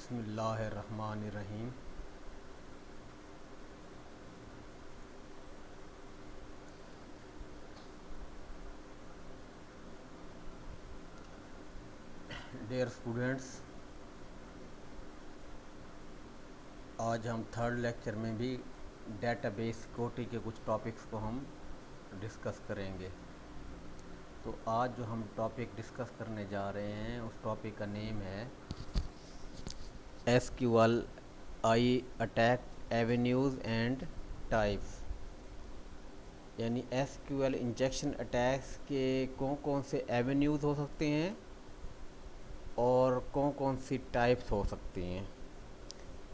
بسم اللہ الرحمن الرحیم۔ ڈیئر اسٹوڈینٹس، آج ہم تھرڈ لیکچر میں بھی ڈیٹا بیس سیکورٹی کے کچھ ٹاپکس کو ہم ڈسکس کریں گے۔ تو آج جو ہم ٹاپک ڈسکس کرنے جا رہے ہیں اس ٹاپک کا نیم ہے S Q L I attack avenues and types, یعنی S Q L injection attacks کے کون سے ایونیوز ہو سکتے ہیں اور کون سی ٹائپس ہو سکتی ہیں۔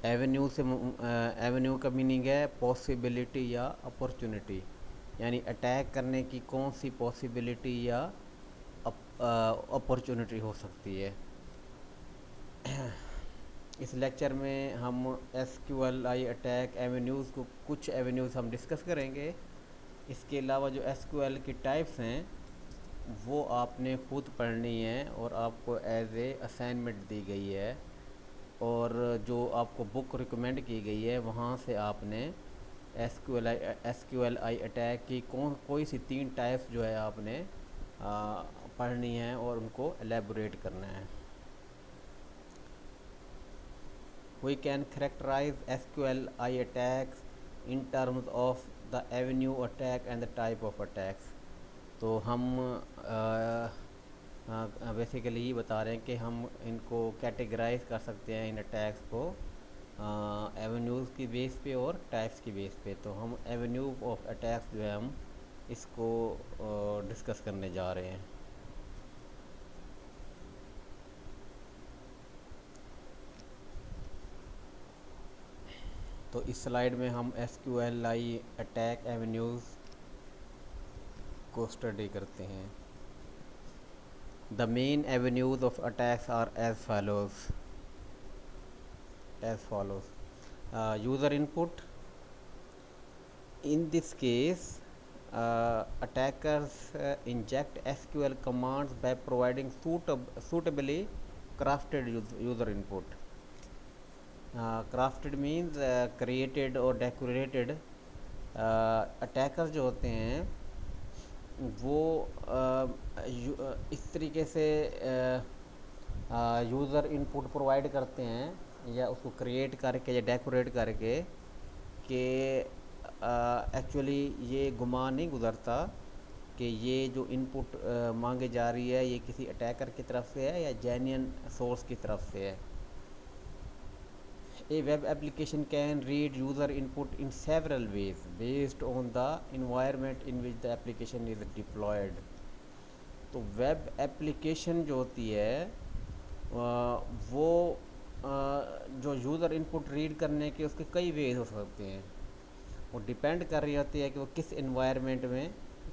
ایونیو کا میننگ ہے پاسبلٹی یا اپورچونٹی، یعنی اٹیک کرنے کی کون سی پاسبلٹی یا اپورچونٹی ہو سکتی ہے۔ اس لیکچر میں ہم S Q L I attack avenues کو کچھ ایونیوز ہم ڈسکس کریں گے۔ اس کے علاوہ جو ایس کیو ایل کی ٹائپس ہیں وہ آپ نے خود پڑھنی ہے اور آپ کو ایز اے اسائنمنٹ دی گئی ہے، اور جو آپ کو بک ریکمینڈ کی گئی ہے وہاں سے آپ نے S Q L I attack کی کوئی سی 3 ٹائپس جو ہے آپ نے پڑھنی ہے اور ان کو ایلیبوریٹ کرنا ہے۔ We can characterize SQLi attacks in terms of the avenue attack and the type of attacks۔ تو ہم بیسیکلی یہ بتا رہے ہیں کہ ہم ان کو کیٹیگرائز کر سکتے ہیں ان اٹیکس کو ایونیوز کی بیس پہ اور ٹائپس کی بیس پہ۔ تو ہم ایونیو آف اٹیکس جو ہے ہم اس کو ڈسکس کرنے جا رہے ہیں۔ تو اس سلائیڈ میں ہم S Q L I attack avenues کو اسٹڈی کرتے ہیں۔ The main avenues of attacks are as follows. User input. In this case, attackers inject SQL commands by providing suitably crafted user input. Crafted means created or decorated. Attackers جو ہوتے ہیں وہ اس طریقے سے user input provide کرتے ہیں یا اس کو کریٹ کر کے یا ڈیکوریٹ کر کے کہ ایکچولی یہ گمان نہیں گزرتا کہ یہ جو انپٹ مانگے جا رہی ہے یہ کسی اٹیکر کی طرف سے ہے یا جینین سورس کی طرف سے ہے۔ A web application can read user input in several ways based on the environment in which the application is deployed۔ تو ویب ایپلیکیشن جو ہوتی ہے وہ جو یوزر انپٹ ریڈ کرنے کے اس کے کئی ویز ہو سکتے ہیں، وہ ڈیپینڈ کر رہی ہوتی ہے کہ وہ کس انوائرمنٹ میں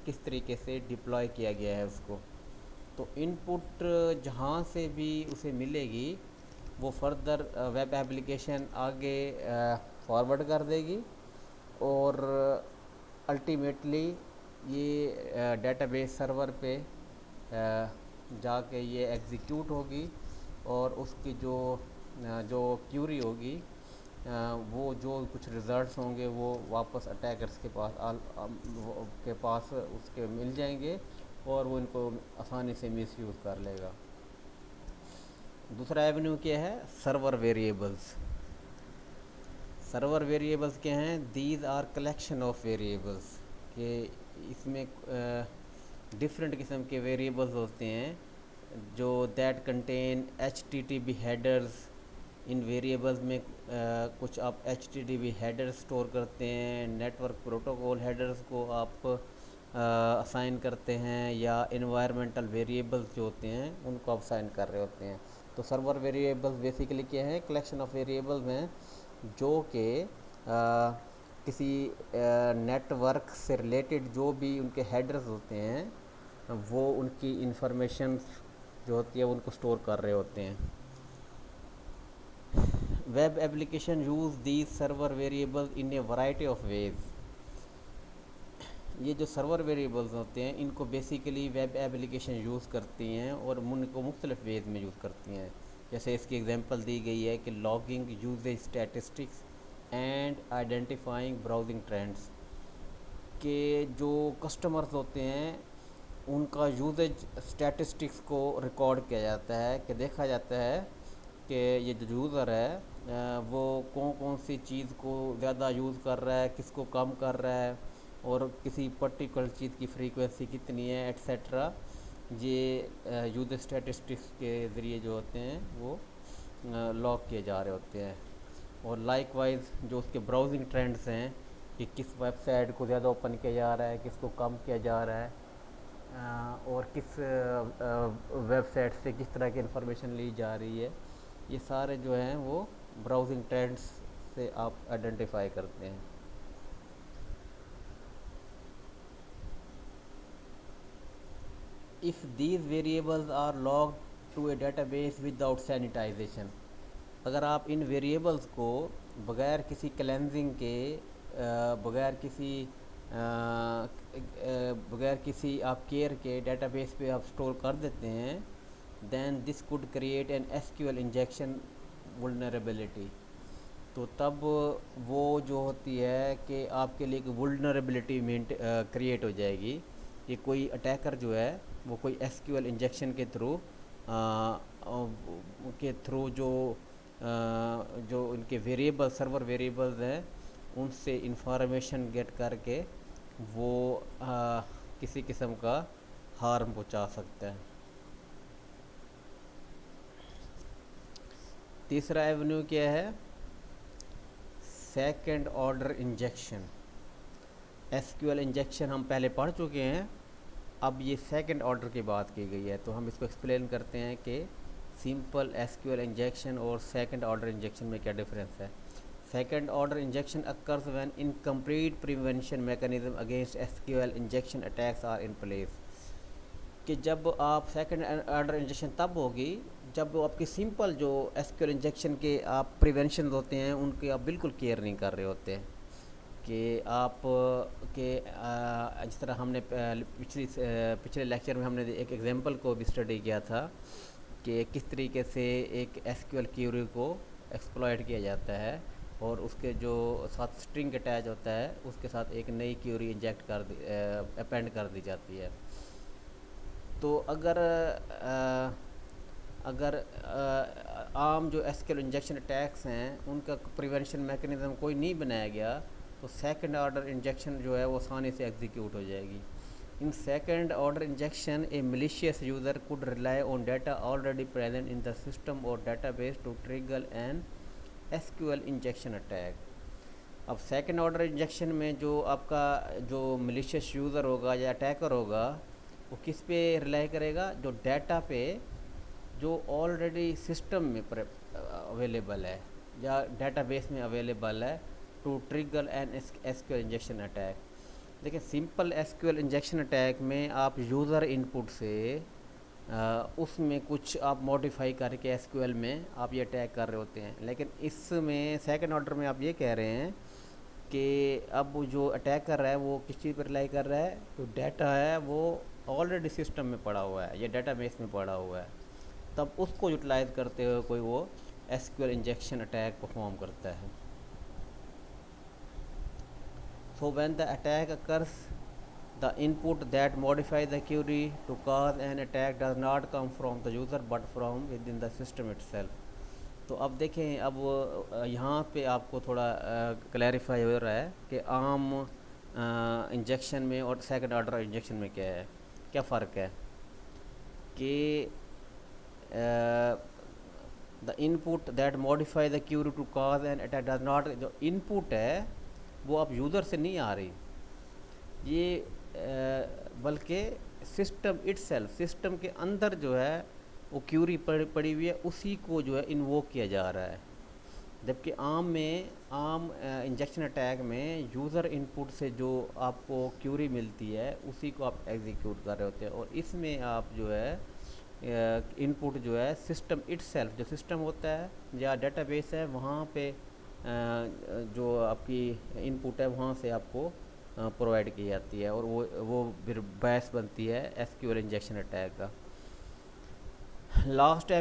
کس طریقے سے ڈپلوائے کیا گیا ہے اس کو۔ تو انپٹ جہاں سے بھی اسے ملے گی وہ فردر ویب ایپلیکیشن آگے فارورڈ کر دے گی اور الٹیمیٹلی یہ ڈیٹا بیس سرور پہ جا کے یہ ایگزیکیوٹ ہوگی اور اس کی جو کیوری ہوگی وہ جو کچھ ریزلٹس ہوں گے وہ واپس اٹیکرس کے پاس اس کے مل جائیں گے اور وہ ان کو آسانی سے مس یوز کر لے گا۔ دوسرا ایونیو کیا ہے؟ سرور ویریبلز۔ سرور ویریبلز کیا ہیں؟ These are collection of variables, کہ اس میں ڈفرینٹ قسم کے ویریبلز ہوتے ہیں جو that contain H T T P headers. ان ویریبلز میں کچھ آپ H T T P header store کرتے ہیں، نیٹ ورک پروٹوکول ہیڈرز کو آپ اسائن کرتے ہیں، یا انوائرمنٹل ویریبلز جو ہوتے ہیں ان کو آپ اسائن کر رہے ہوتے ہیں۔ تو سرور ویریبلز بیسیکلی کیا ہیں؟ کلیکشن آف ویریبلز ہیں جو کہ کسی نیٹ ورک سے ریلیٹڈ جو بھی ان کے ہیڈرز ہوتے ہیں وہ ان کی انفارمیشنز جو ہوتی ہے ان کو سٹور کر رہے ہوتے ہیں۔ Web application use these server variables in a variety of ways. یہ جو سرور ویریبلز ہوتے ہیں ان کو بیسیکلی ویب ایپلیکیشن یوز کرتی ہیں اور ان کو مختلف ویز میں یوز کرتی ہیں۔ جیسے اس کی ایگزامپل دی گئی ہے کہ logging usage statistics and identifying browsing trends, کہ جو کسٹمرز ہوتے ہیں ان کا یوزیج اسٹیٹسٹکس کو ریکارڈ کیا جاتا ہے، کہ دیکھا جاتا ہے کہ یہ جو یوزر ہے وہ کون کون سی چیز کو زیادہ یوز کر رہا ہے، کس کو کم کر رہا ہے، اور کسی پرٹیکولر چیز کی فریکوینسی کتنی ہے ایٹسیٹرا۔ یہ یوزر اسٹیٹسٹکس کے ذریعے جو ہوتے ہیں وہ لاگ کیے جا رہے ہوتے ہیں۔ اور لائک وائز جو اس کے براؤزنگ ٹرینڈز ہیں کہ کس ویب سائٹ کو زیادہ اوپن کیا جا رہا ہے، کس کو کم کیا جا رہا ہے، اور کس ویب سائٹ سے کس طرح کی انفارمیشن لی جا رہی ہے، یہ سارے جو ہیں وہ براؤزنگ ٹرینڈز سے آپ آئیڈینٹیفائی کرتے ہیں۔ if these variables are logged to a database without sanitization، اگر آپ ان ویریبلز کو بغیر کسی کلینزنگ کے، بغیر کسی آپ کیئر کے ڈیٹا بیس پہ آپ سٹور کر دیتے ہیں، then this code create an S Q L injection vulnerability, تو تب وہ جو ہوتی ہے کہ آپ کے لیے ایک ولنریبلٹی کریٹ ہو جائے گی کہ کوئی اٹیکر جو ہے وہ کوئی ایس کیو ایل انجیکشن کے تھرو جو ان کے ویریبل سرور ویریبلز ہیں ان سے انفارمیشن گیٹ کر کے وہ کسی قسم کا ہارم پہنچا سکتا ہے۔ تیسرا ایونیو کیا ہے؟ Second order injection. S Q L injection ہم پہلے پڑھ چکے ہیں، اب یہ سیکنڈ آرڈر کی بات کی گئی ہے، تو ہم اس کو ایکسپلین کرتے ہیں کہ simple S Q L injection اور سیکنڈ آرڈر انجیکشن میں کیا ڈفرینس ہے۔ Second order injection occurs when incomplete prevention mechanism against S Q L injection attacks are in place, کہ جب آپ سیکنڈ آرڈر انجیکشن تب ہوگی جب آپ کی سمپل جو ایس کیو ایل انجیکشن کے آپ پریونشن ہوتے ہیں ان کی آپ بالکل کیئر نہیں کر رہے ہوتے ہیں، کہ آپ کے جس طرح ہم نے پچھلے لیکچر میں ہم نے ایک ایگزامپل کو بھی اسٹڈی کیا تھا کہ کس طریقے سے ایک ایس کیو ایل کیوری کو ایکسپلائٹ کیا جاتا ہے، اور اس کے جو ساتھ اسٹرنگ اٹیچ ہوتا ہے اس کے ساتھ ایک نئی کیوری انجیکٹ اپینڈ کر دی جاتی ہے۔ تو اگر عام جو S Q L injection attacks ہیں ان کا پریونشن میکانزم کوئی نہیں بنایا گیا تو سیکنڈ آرڈر انجیکشن جو ہے وہ آسانی سے ایگزیکیوٹ ہو جائے گی۔ In second order injection a malicious user could rely on data already present in the system or database to trigger an SQL injection attack۔ اب سیکنڈ آرڈر انجیکشن میں جو آپ کا جو ملیشیس یوزر ہوگا یا اٹیکر ہوگا وہ کس پہ ریلائی کرے گا؟ جو ڈیٹا پہ جو آلریڈی سسٹم میں اویلیبل ہے یا ڈیٹا بیس میں اویلیبل ہے، to trigger an S Q L injection attack. دیکھیں simple S Q L injection attack میں آپ یوزر ان پٹ سے اس میں کچھ آپ موڈیفائی کر کے ایس کیو ایل میں آپ یہ اٹیک کر رہے ہوتے ہیں، لیکن اس میں سیکنڈ آرڈر میں آپ یہ کہہ رہے ہیں کہ اب جو اٹیک کر رہا ہے وہ کس چیز پر ریلائی کر رہا ہے؟ جو ڈیٹا ہے وہ آلریڈی سسٹم میں پڑا ہوا ہے یا ڈیٹا بیس میں پڑا ہوا ہے، تب اس کو یوٹیلائز کرتے ہوئے کوئی وہ S Q L injection attack perform کرتا ہے۔ So when the attack occurs, the input that modifies the query to cause an attack does not come from the user but from within the system itself۔ تو اب دیکھیں اب یہاں پہ آپ کو تھوڑا کلیریفائی ہو رہا ہے کہ عام انجیکشن میں اور سیکنڈ آرڈر انجیکشن میں کیا فرق ہے، کہ the input that modify the query to cause an attack does not، جو input ہے وہ اب یوزر سے نہیں آ رہی، یہ بلکہ سسٹم اٹ سیلف، سسٹم کے اندر جو ہے وہ کیوری پڑی ہوئی ہے اسی کو جو ہے انووک کیا جا رہا ہے، جبکہ عام انجیکشن اٹیک میں یوزر ان پٹ سے جو آپ کو کیوری ملتی ہے اسی کو آپ ایگزیکیوٹ کر رہے ہوتے ہیں، اور اس میں آپ جو ہے ان پٹ جو ہے سسٹم اٹ سیلف، جو سسٹم ہوتا ہے یا ڈیٹا بیس ہے وہاں پہ جو آپ کی ان پٹ ہے وہاں سے آپ کو پرووائڈ کی جاتی ہے، اور وہ پھر باعث بنتی ہے S Q L injection attack کا۔ لاسٹ